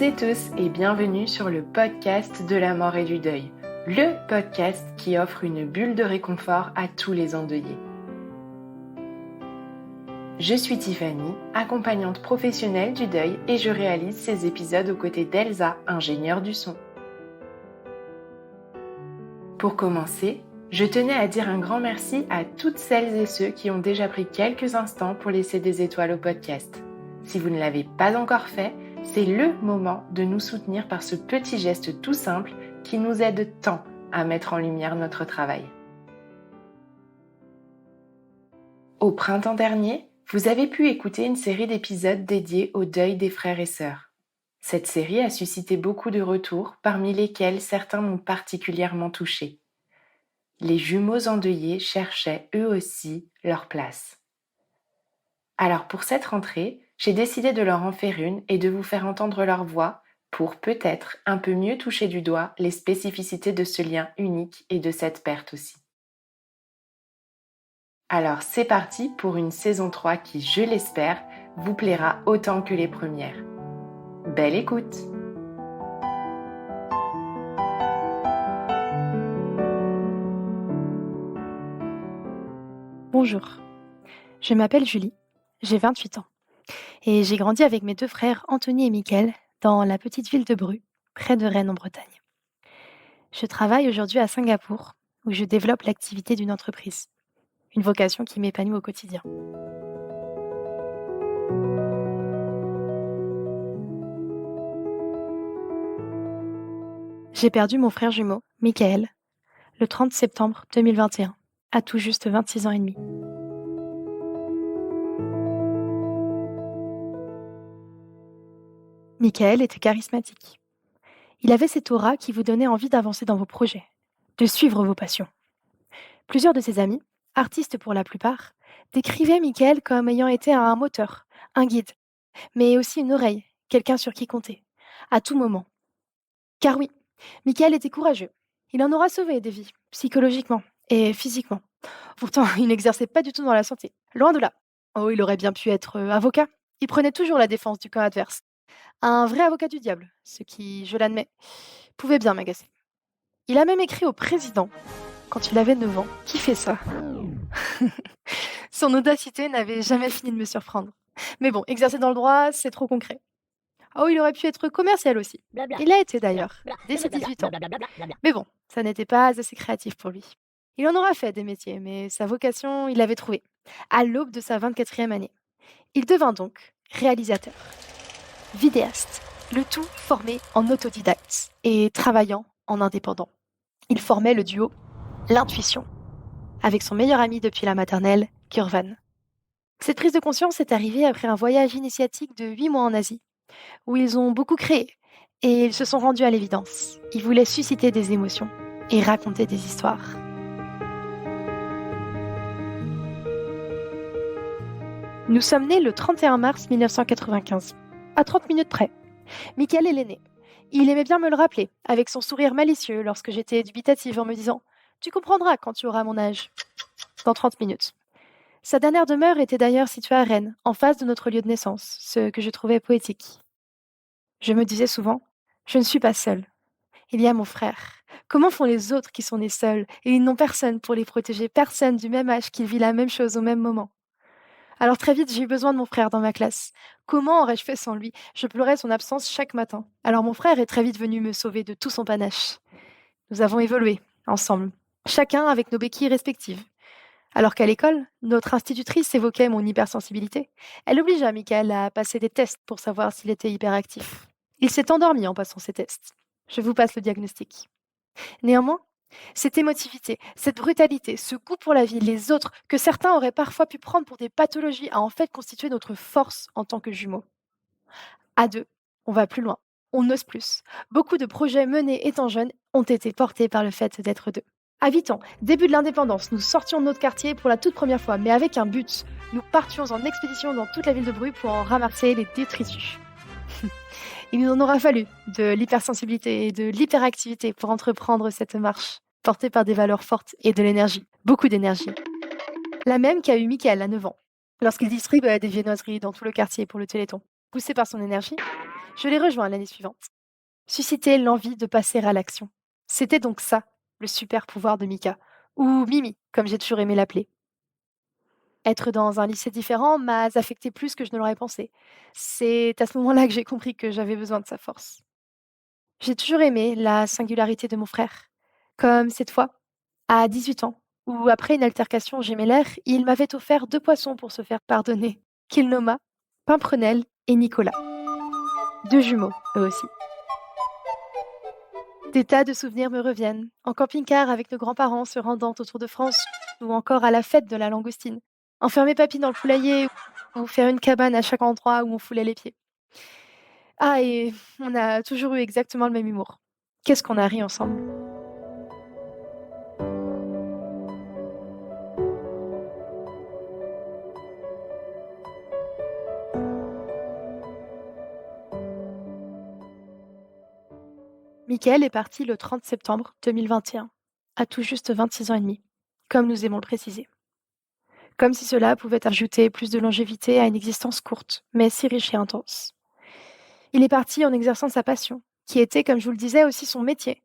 et tous et bienvenue sur le podcast de la mort et du deuil, le podcast qui offre une bulle de réconfort à tous les endeuillés. Je suis Tiffany, accompagnante professionnelle du deuil et je réalise ces épisodes aux côtés d'Elsa, ingénieure du son. Pour commencer, je tenais à dire un grand merci à toutes celles et ceux qui ont déjà pris quelques instants pour laisser des étoiles au podcast. Si vous ne l'avez pas encore fait, c'est le moment de nous soutenir par ce petit geste tout simple qui nous aide tant à mettre en lumière notre travail. Au printemps dernier, vous avez pu écouter une série d'épisodes dédiés au deuil des frères et sœurs. Cette série a suscité beaucoup de retours, parmi lesquels certains m'ont particulièrement touchée. Les jumeaux endeuillés cherchaient eux aussi leur place. Alors pour cette rentrée, j'ai décidé de leur en faire une et de vous faire entendre leur voix pour peut-être un peu mieux toucher du doigt les spécificités de ce lien unique et de cette perte aussi. Alors c'est parti pour une saison 3 qui, je l'espère, vous plaira autant que les premières. Belle écoute! Bonjour, je m'appelle Julie, j'ai 28 ans et j'ai grandi avec mes deux frères Anthony et Mickaël dans la petite ville de Bru, près de Rennes en Bretagne. Je travaille aujourd'hui à Singapour où je développe l'activité d'une entreprise, une vocation qui m'épanouit au quotidien. J'ai perdu mon frère jumeau, Mickaël, le 30 septembre 2021, à tout juste 26 ans et demi. Mickaël était charismatique. Il avait cette aura qui vous donnait envie d'avancer dans vos projets, de suivre vos passions. Plusieurs de ses amis, artistes pour la plupart, décrivaient Mickaël comme ayant été un moteur, un guide, mais aussi une oreille, quelqu'un sur qui compter, à tout moment. Car oui, Mickaël était courageux. Il en aura sauvé des vies, psychologiquement et physiquement. Pourtant, il n'exerçait pas du tout dans la santé. Loin de là. Oh, il aurait bien pu être avocat. Il prenait toujours la défense du camp adverse. Un vrai avocat du diable, ce qui, je l'admets, pouvait bien m'agacer. Il a même écrit au président, quand il avait 9 ans. Qui fait ça? Son audacité n'avait jamais fini de me surprendre. Mais bon, exercer dans le droit, c'est trop concret. Oh, il aurait pu être commercial aussi. Il l'a été d'ailleurs, dès ses 18 ans. Mais bon, ça n'était pas assez créatif pour lui. Il en aura fait des métiers, mais sa vocation, il l'avait trouvée, à l'aube de sa 24e année. Il devint donc réalisateur, vidéaste, le tout formé en autodidacte et travaillant en indépendant. Il formait le duo L'Intuition, avec son meilleur ami depuis la maternelle, Kurvan. Cette prise de conscience est arrivée après un voyage initiatique de 8 mois en Asie, où ils ont beaucoup créé, et ils se sont rendus à l'évidence. Ils voulaient susciter des émotions et raconter des histoires. Nous sommes nés le 31 mars 1995, à 30 minutes près. Mickaël est l'aîné. Il aimait bien me le rappeler, avec son sourire malicieux lorsque j'étais dubitative en me disant « Tu comprendras quand tu auras mon âge ». Dans 30 minutes. Sa dernière demeure était d'ailleurs située à Rennes, en face de notre lieu de naissance, ce que je trouvais poétique. Je me disais souvent « Je ne suis pas seule. Il y a mon frère. Comment font les autres qui sont nés seuls et ils n'ont personne pour les protéger, personne du même âge qui vit la même chose au même moment ?» Alors très vite, j'ai eu besoin de mon frère dans ma classe. Comment aurais-je fait sans lui? Je pleurais son absence chaque matin. Alors mon frère est très vite venu me sauver de tout son panache. Nous avons évolué, ensemble, chacun avec nos béquilles respectives. Alors qu'à l'école, notre institutrice évoquait mon hypersensibilité. Elle obligea Mickaël à passer des tests pour savoir s'il était hyperactif. Il s'est endormi en passant ces tests. Je vous passe le diagnostic. Néanmoins, cette émotivité, cette brutalité, ce goût pour la vie, les autres, que certains auraient parfois pu prendre pour des pathologies, a en fait constitué notre force en tant que jumeaux. À deux, on va plus loin, on ose plus. Beaucoup de projets menés étant jeunes ont été portés par le fait d'être deux. À 8 ans, début de l'indépendance, nous sortions de notre quartier pour la toute première fois, mais avec un but. Nous partions en expédition dans toute la ville de Bru pour en ramasser les détritus. Il nous en aura fallu de l'hypersensibilité et de l'hyperactivité pour entreprendre cette marche, portée par des valeurs fortes et de l'énergie, beaucoup d'énergie. La même qu'a eu Mickaël à 9 ans, lorsqu'il distribuait des viennoiseries dans tout le quartier pour le Téléthon. Poussé par son énergie, Je l'ai rejoint l'année suivante. Susciter l'envie de passer à l'action. C'était donc ça, le super pouvoir de Mika, ou Mimi, comme j'ai toujours aimé l'appeler. Être dans un lycée différent m'a affecté plus que je ne l'aurais pensé. C'est à ce moment-là que j'ai compris que j'avais besoin de sa force. J'ai toujours aimé la singularité de mon frère. Comme cette fois, à 18 ans, où après une altercation gémellaire, il m'avait offert 2 poissons pour se faire pardonner, qu'il nomma Pimprenel et Nicolas. 2 jumeaux, eux aussi. Des tas de souvenirs me reviennent, en camping-car avec nos grands-parents se rendant autour de France, ou encore à la fête de la langoustine. Enfermer papy dans le poulailler, ou faire une cabane à chaque endroit où on foulait les pieds. Ah, et on a toujours eu exactement le même humour. Qu'est-ce qu'on a ri ensemble. Michael est parti le 30 septembre 2021, à tout juste 26 ans et demi, comme nous aimons le préciser. Comme si cela pouvait ajouter plus de longévité à une existence courte, mais si riche et intense. Il est parti en exerçant sa passion, qui était, comme je vous le disais, aussi son métier.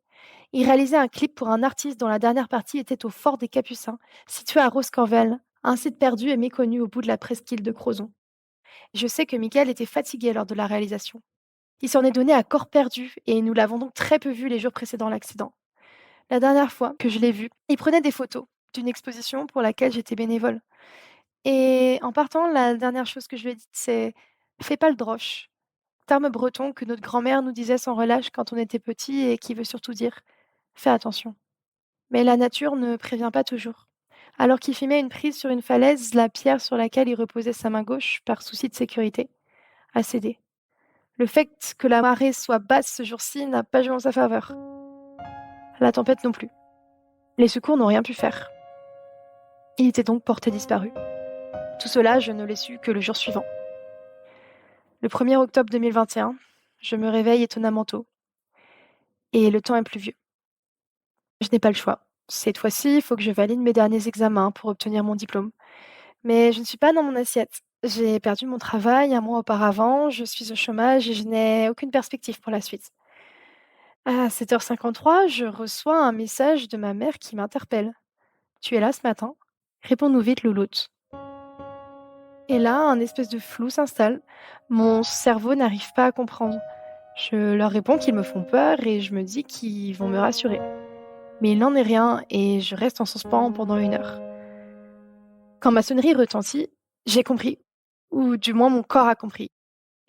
Il réalisait un clip pour un artiste dont la dernière partie était au Fort des Capucins, situé à Roscorvel, un site perdu et méconnu au bout de la presqu'île de Crozon. Je sais que Michael était fatigué lors de la réalisation. Il s'en est donné à corps perdu et nous l'avons donc très peu vu les jours précédant l'accident. La dernière fois que je l'ai vu, il prenait des photos d'une exposition pour laquelle j'étais bénévole. Et en partant, la dernière chose que je lui ai dite, c'est fais pas le droche. Terme breton que notre grand-mère nous disait sans relâche quand on était petit et qui veut surtout dire fais attention. Mais la nature ne prévient pas toujours. Alors qu'il filmait une prise sur une falaise, la pierre sur laquelle il reposait sa main gauche, par souci de sécurité, a cédé. Le fait que la marée soit basse ce jour-ci n'a pas joué en sa faveur. La tempête non plus. Les secours n'ont rien pu faire. Il était donc porté disparu. Tout cela, je ne l'ai su que le jour suivant. Le 1er octobre 2021, je me réveille étonnamment tôt. Et le temps est pluvieux. Je n'ai pas le choix. Cette fois-ci, il faut que je valide mes derniers examens pour obtenir mon diplôme. Mais je ne suis pas dans mon assiette. J'ai perdu mon travail un mois auparavant, je suis au chômage et je n'ai aucune perspective pour la suite. À 7h53, je reçois un message de ma mère qui m'interpelle. Tu es là ce matin? Réponds-nous vite, louloute. Et là, un espèce de flou s'installe. Mon cerveau n'arrive pas à comprendre. Je leur réponds qu'ils me font peur et je me dis qu'ils vont me rassurer. Mais il n'en est rien et je reste en suspens pendant 1 heure. Quand ma sonnerie retentit, j'ai compris. Ou du moins mon corps a compris.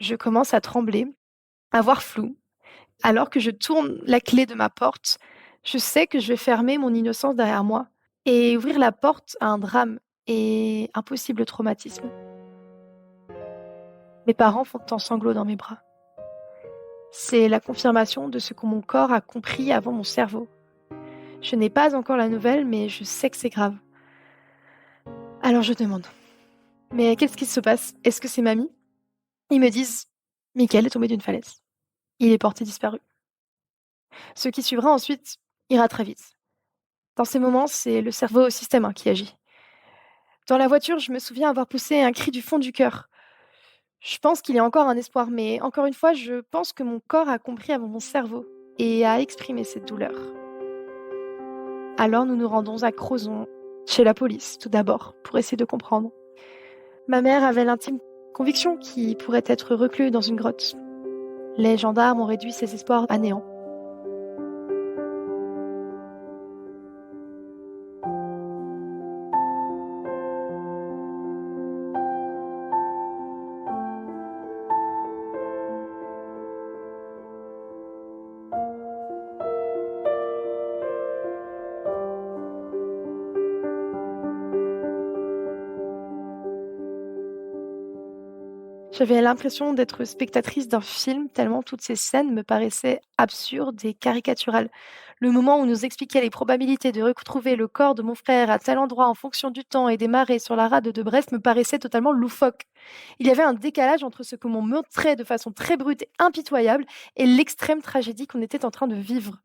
Je commence à trembler, à voir flou. Alors que je tourne la clé de ma porte, je sais que je vais fermer mon innocence derrière moi et ouvrir la porte à un drame et un possible traumatisme. Mes parents font en sanglots dans mes bras. C'est la confirmation de ce que mon corps a compris avant mon cerveau. Je n'ai pas encore la nouvelle, mais je sais que c'est grave. Alors je demande, mais qu'est-ce qui se passe? Est-ce que c'est mamie? Ils me disent, Mickaël est tombé d'une falaise. Il est porté disparu. Ce qui suivra ensuite ira très vite. Dans ces moments, c'est le cerveau au système qui agit. Dans la voiture, je me souviens avoir poussé un cri du fond du cœur. Je pense qu'il y a encore un espoir, mais encore une fois, je pense que mon corps a compris avant mon cerveau et a exprimé cette douleur. Alors nous nous rendons à Crozon, chez la police, tout d'abord, pour essayer de comprendre. Ma mère avait l'intime conviction qu'il pourrait être reclus dans une grotte. Les gendarmes ont réduit ses espoirs à néant. J'avais l'impression d'être spectatrice d'un film tellement toutes ces scènes me paraissaient absurdes et caricaturales. Le moment où nous expliquait les probabilités de retrouver le corps de mon frère à tel endroit en fonction du temps et des marées sur la rade de Brest me paraissait totalement loufoque. Il y avait un décalage entre ce que m'on montrait de façon très brute et impitoyable et l'extrême tragédie qu'on était en train de vivre.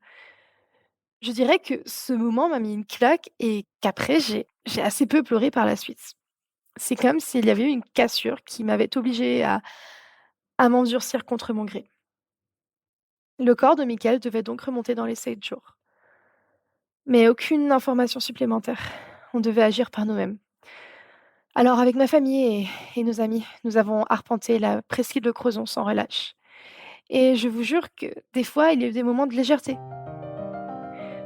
Je dirais que ce moment m'a mis une claque et qu'après j'ai assez peu pleuré par la suite. C'est comme s'il y avait eu une cassure qui m'avait obligée à m'endurcir contre mon gré. Le corps de Michael devait donc remonter dans les 7 jours. Mais aucune information supplémentaire. On devait agir par nous-mêmes. Alors, avec ma famille et nos amis, nous avons arpenté la presqu'île de Crozon sans relâche. Et je vous jure que des fois, il y a eu des moments de légèreté.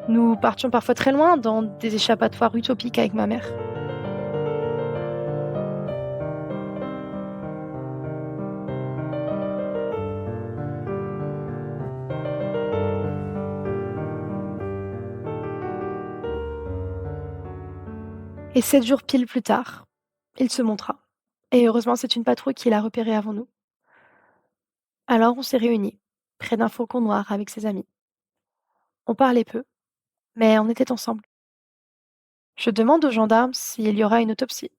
Nous partions parfois très loin dans des échappatoires utopiques avec ma mère. Et 7 jours pile plus tard, il se montra. Et heureusement, c'est une patrouille qui l'a repéré avant nous. Alors, on s'est réunis, près d'un faucon noir avec ses amis. On parlait peu, mais on était ensemble. Je demande aux gendarmes s'il y aura une autopsie.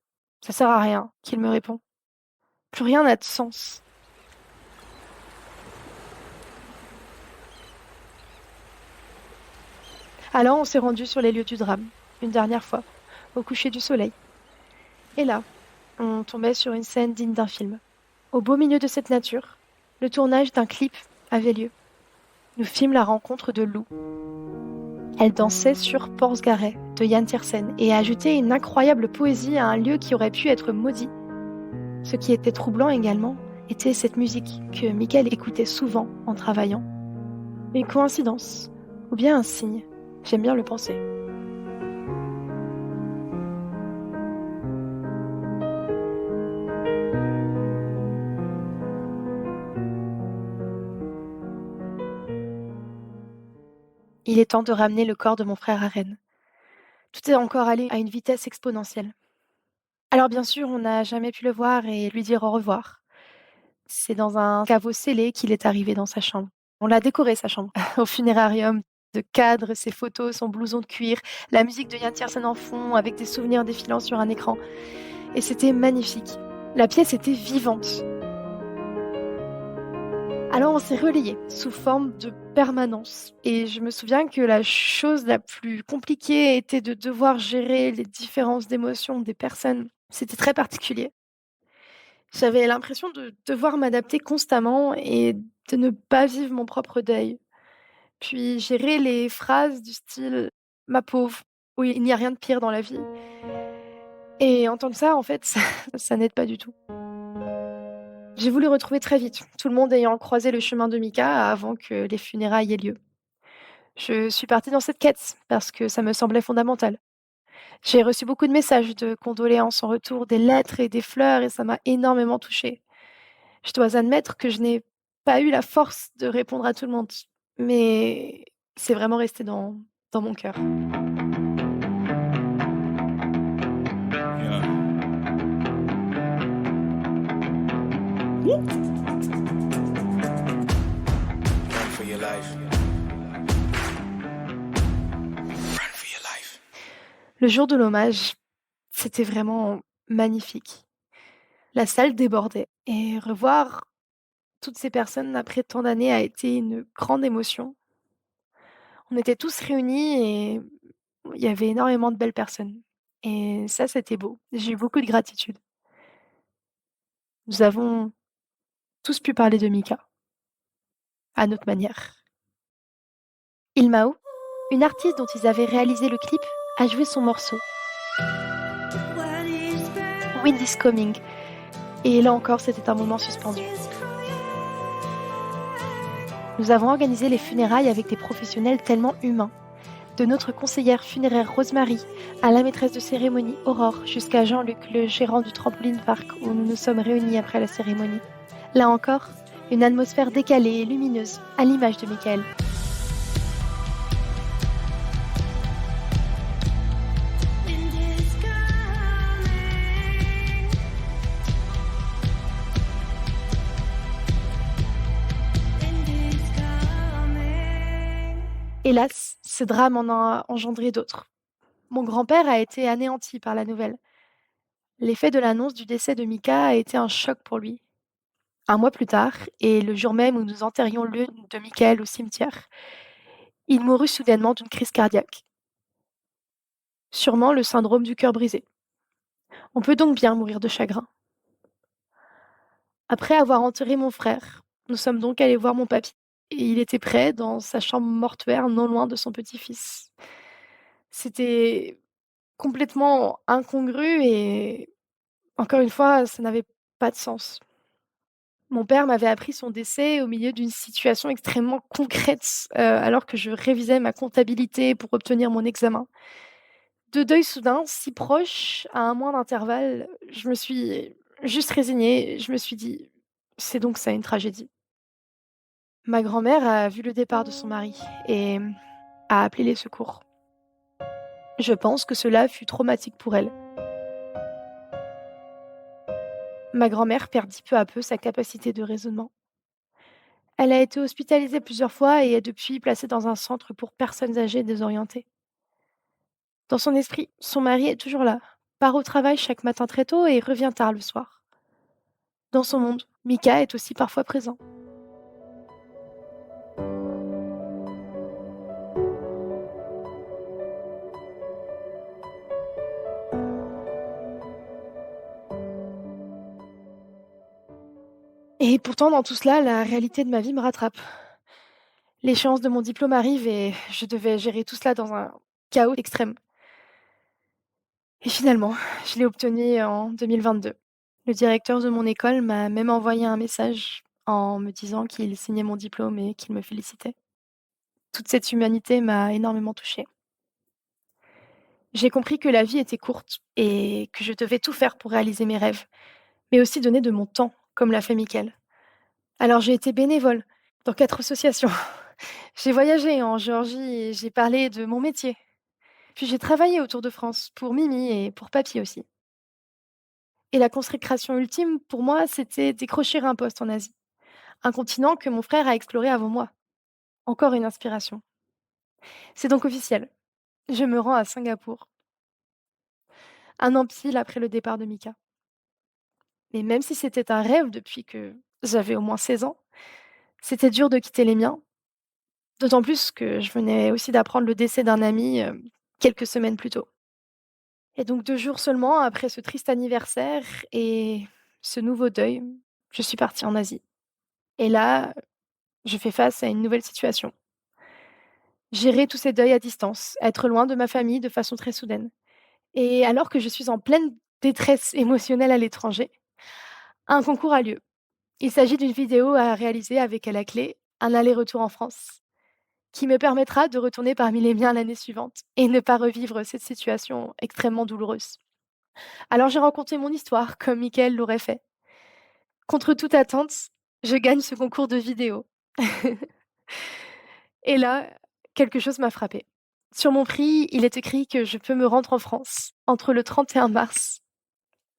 Ça sert à rien, qu'il me répond. Plus rien n'a de sens. Alors, on s'est rendu sur les lieux du drame, une dernière fois, au coucher du soleil. Et là, on tombait sur une scène digne d'un film. Au beau milieu de cette nature, le tournage d'un clip avait lieu. Nous fîmes la rencontre de Lou. Elle dansait sur Porsgaret de Yann Tiersen et ajoutait une incroyable poésie à un lieu qui aurait pu être maudit. Ce qui était troublant également était cette musique que Michael écoutait souvent en travaillant. Une coïncidence, ou bien un signe, j'aime bien le penser. Il est temps de ramener le corps de mon frère à Rennes. Tout est encore allé à une vitesse exponentielle. Alors bien sûr, on n'a jamais pu le voir et lui dire au revoir. C'est dans un caveau scellé qu'il est arrivé dans sa chambre. On l'a décoré sa chambre, au funérarium, de cadres, ses photos, son blouson de cuir, la musique de Yann Tiersen en fond, avec des souvenirs défilant sur un écran. Et c'était magnifique. La pièce était vivante. Alors on s'est relayé sous forme de permanence. Et je me souviens que la chose la plus compliquée était de devoir gérer les différences d'émotions des personnes. C'était très particulier. J'avais l'impression de devoir m'adapter constamment et de ne pas vivre mon propre deuil. Puis gérer les phrases du style «Ma pauvre» ou «Il n'y a rien de pire dans la vie» et entendre ça, en fait, ça n'aide pas du tout. J'ai voulu retrouver très vite, tout le monde ayant croisé le chemin de Mika avant que les funérailles aient lieu. Je suis partie dans cette quête parce que ça me semblait fondamental. J'ai reçu beaucoup de messages de condoléances en retour, des lettres et des fleurs et ça m'a énormément touchée. Je dois admettre que je n'ai pas eu la force de répondre à tout le monde, mais c'est vraiment resté dans mon cœur. Yeah. Run for your life. Run for your life. Le jour de l'hommage, c'était vraiment magnifique. La salle débordait et revoir toutes ces personnes après tant d'années a été une grande émotion. On était tous réunis et il y avait énormément de belles personnes et ça, c'était beau. J'ai eu beaucoup de gratitude. Nous avons tous pu parler de Mika, à notre manière. Ilmao, une artiste dont ils avaient réalisé le clip, a joué son morceau, Wind is Coming, et là encore, c'était un moment suspendu. Nous avons organisé les funérailles avec des professionnels tellement humains, de notre conseillère funéraire Rosemary à la maîtresse de cérémonie Aurore jusqu'à Jean-Luc, le gérant du trampoline park où nous nous sommes réunis après la cérémonie. Là encore, une atmosphère décalée et lumineuse, à l'image de Michael. Hélas, ce drame en a engendré d'autres. Mon grand-père a été anéanti par la nouvelle. L'effet de l'annonce du décès de Mika a été un choc pour lui. Un mois plus tard, et le jour même où nous enterrions l'une de Michael au cimetière, il mourut soudainement d'une crise cardiaque. Sûrement le syndrome du cœur brisé. On peut donc bien mourir de chagrin. Après avoir enterré mon frère, nous sommes donc allés voir mon papy et il était prêt dans sa chambre mortuaire non loin de son petit-fils. C'était complètement incongru et encore une fois, ça n'avait pas de sens. Mon père m'avait appris son décès au milieu d'une situation extrêmement concrète, alors que je révisais ma comptabilité pour obtenir mon examen. De deuil soudain, si proche, à un mois d'intervalle, je me suis juste résignée. Je me suis dit: «C'est donc ça une tragédie». Ma grand-mère a vu le départ de son mari et a appelé les secours. Je pense que cela fut traumatique pour elle. Ma grand-mère perdit peu à peu sa capacité de raisonnement. Elle a été hospitalisée plusieurs fois et est depuis placée dans un centre pour personnes âgées désorientées. Dans son esprit, son mari est toujours là, part au travail chaque matin très tôt et revient tard le soir. Dans son monde, Mika est aussi parfois présent. Et pourtant, dans tout cela, la réalité de ma vie me rattrape. L'échéance de mon diplôme arrive et je devais gérer tout cela dans un chaos extrême. Et finalement, je l'ai obtenu en 2022. Le directeur de mon école m'a même envoyé un message en me disant qu'il signait mon diplôme et qu'il me félicitait. Toute cette humanité m'a énormément touchée. J'ai compris que la vie était courte et que je devais tout faire pour réaliser mes rêves, mais aussi donner de mon temps, comme l'a fait Mickaël. Alors j'ai été bénévole dans 4 associations. J'ai voyagé en Géorgie et j'ai parlé de mon métier. Puis j'ai travaillé autour de France pour Mimi et pour Papy aussi. Et la consécration ultime, pour moi, c'était décrocher un poste en Asie, un continent que mon frère a exploré avant moi. Encore une inspiration. C'est donc officiel. Je me rends à Singapour, un an pile après le départ de Mika. Mais même si c'était un rêve depuis que j'avais au moins 16 ans, c'était dur de quitter les miens, d'autant plus que je venais aussi d'apprendre le décès d'un ami quelques semaines plus tôt. Et donc 2 jours seulement après ce triste anniversaire et ce nouveau deuil, je suis partie en Asie. Et là, je fais face à une nouvelle situation. Gérer tous ces deuils à distance, être loin de ma famille de façon très soudaine. Et alors que je suis en pleine détresse émotionnelle à l'étranger, un concours a lieu. Il s'agit d'une vidéo à réaliser avec à la clé un aller-retour en France, qui me permettra de retourner parmi les miens l'année suivante et ne pas revivre cette situation extrêmement douloureuse. Alors j'ai raconté mon histoire comme Mickaël l'aurait fait. Contre toute attente, je gagne ce concours de vidéo. Et là, quelque chose m'a frappée. Sur mon prix, il est écrit que je peux me rendre en France entre le 31 mars,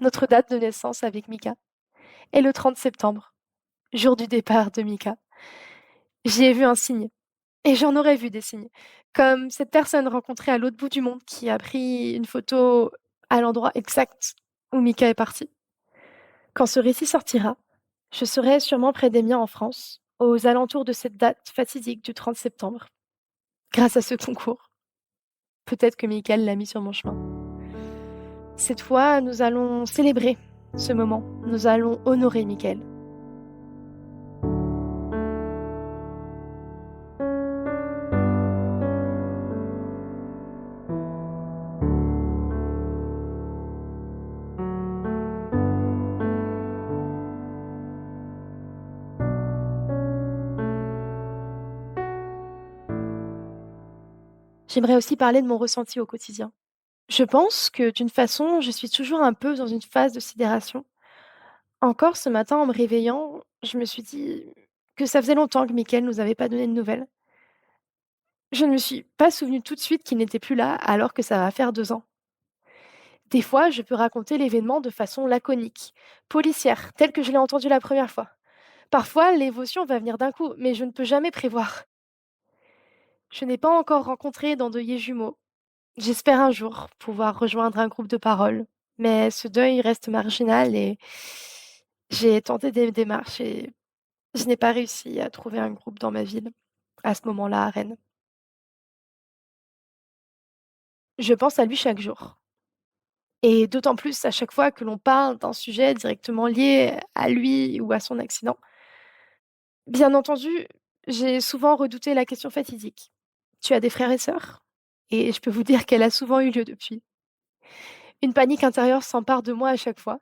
notre date de naissance avec Mika, et le 30 septembre, jour du départ de Mika. J'y ai vu un signe, et j'en aurais vu des signes, comme cette personne rencontrée à l'autre bout du monde qui a pris une photo à l'endroit exact où Mika est parti. Quand ce récit sortira, je serai sûrement près des miens en France, aux alentours de cette date fatidique du 30 septembre. Grâce à ce concours, peut-être que Michael l'a mis sur mon chemin. Cette fois, nous allons célébrer ce moment. Nous allons honorer Michael. J'aimerais aussi parler de mon ressenti au quotidien. Je pense que d'une façon, je suis toujours un peu dans une phase de sidération. Encore ce matin, en me réveillant, je me suis dit que ça faisait longtemps que Michael nous avait pas donné de nouvelles. Je ne me suis pas souvenue tout de suite qu'il n'était plus là alors que ça va faire 2 ans. Des fois, je peux raconter l'événement de façon laconique, policière, telle que je l'ai entendu la première fois. Parfois, l'émotion va venir d'un coup, mais je ne peux jamais prévoir. Je n'ai pas encore rencontré d'endeuillés jumeaux. J'espère un jour pouvoir rejoindre un groupe de parole, mais ce deuil reste marginal et j'ai tenté des démarches et je n'ai pas réussi à trouver un groupe dans ma ville, à ce moment-là à Rennes. Je pense à lui chaque jour et d'autant plus à chaque fois que l'on parle d'un sujet directement lié à lui ou à son accident. Bien entendu, J'ai souvent redouté la question fatidique. Tu as des frères et sœurs? Et je peux vous dire qu'elle a souvent eu lieu depuis. Une panique intérieure s'empare de moi à chaque fois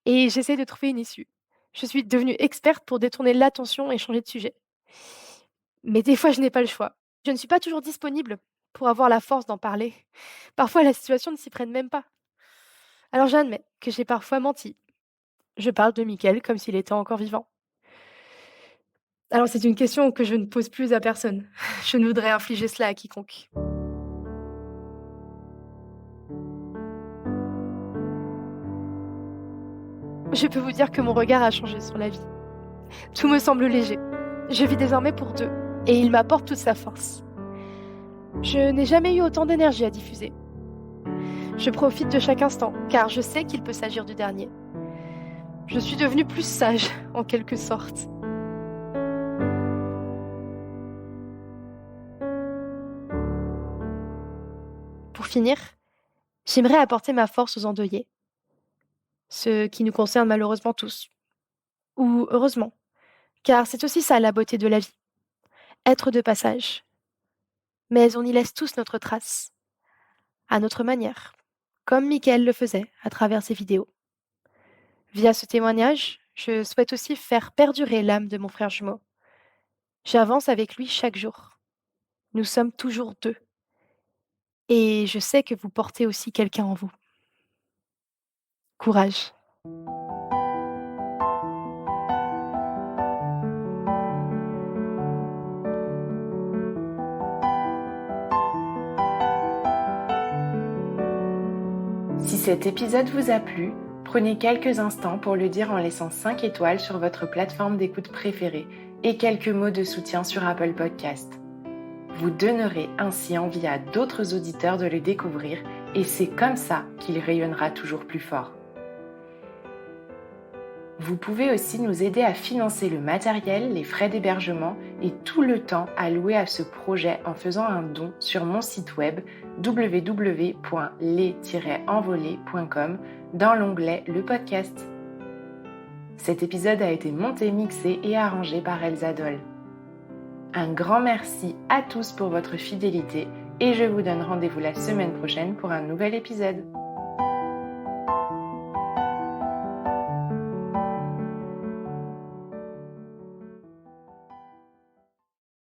et j'essaie de trouver une issue. Je suis devenue experte pour détourner l'attention et changer de sujet. Mais des fois, je n'ai pas le choix. Je ne suis pas toujours disponible pour avoir la force d'en parler. Parfois, la situation ne s'y prenne même pas. Alors j'admets que j'ai parfois menti. Je parle de Mickaël comme s'il était encore vivant. Alors c'est une question que je ne pose plus à personne. Je ne voudrais infliger cela à quiconque. Je peux vous dire que mon regard a changé sur la vie. Tout me semble léger. Je vis désormais pour deux, et il m'apporte toute sa force. Je n'ai jamais eu autant d'énergie à diffuser. Je profite de chaque instant, car je sais qu'il peut s'agir du dernier. Je suis devenue plus sage, en quelque sorte. Pour finir, j'aimerais apporter ma force aux endeuillés, ce qui nous concerne malheureusement tous. Ou heureusement, car c'est aussi ça la beauté de la vie, être de passage. Mais on y laisse tous notre trace, à notre manière, comme Mickaël le faisait à travers ses vidéos. Via ce témoignage, je souhaite aussi faire perdurer l'âme de mon frère jumeau. J'avance avec lui chaque jour. Nous sommes toujours deux. Et je sais que vous portez aussi quelqu'un en vous. Courage. Si cet épisode vous a plu, prenez quelques instants pour le dire en laissant 5 étoiles sur votre plateforme d'écoute préférée et quelques mots de soutien sur Apple Podcast. Vous donnerez ainsi envie à d'autres auditeurs de le découvrir et c'est comme ça qu'il rayonnera toujours plus fort. Vous pouvez aussi nous aider à financer le matériel, les frais d'hébergement et tout le temps alloué à ce projet en faisant un don sur mon site web www.les-envolés.com dans l'onglet Le podcast. Cet épisode a été monté, mixé et arrangé par Elsa Doll. Un grand merci à tous pour votre fidélité et je vous donne rendez-vous la semaine prochaine pour un nouvel épisode.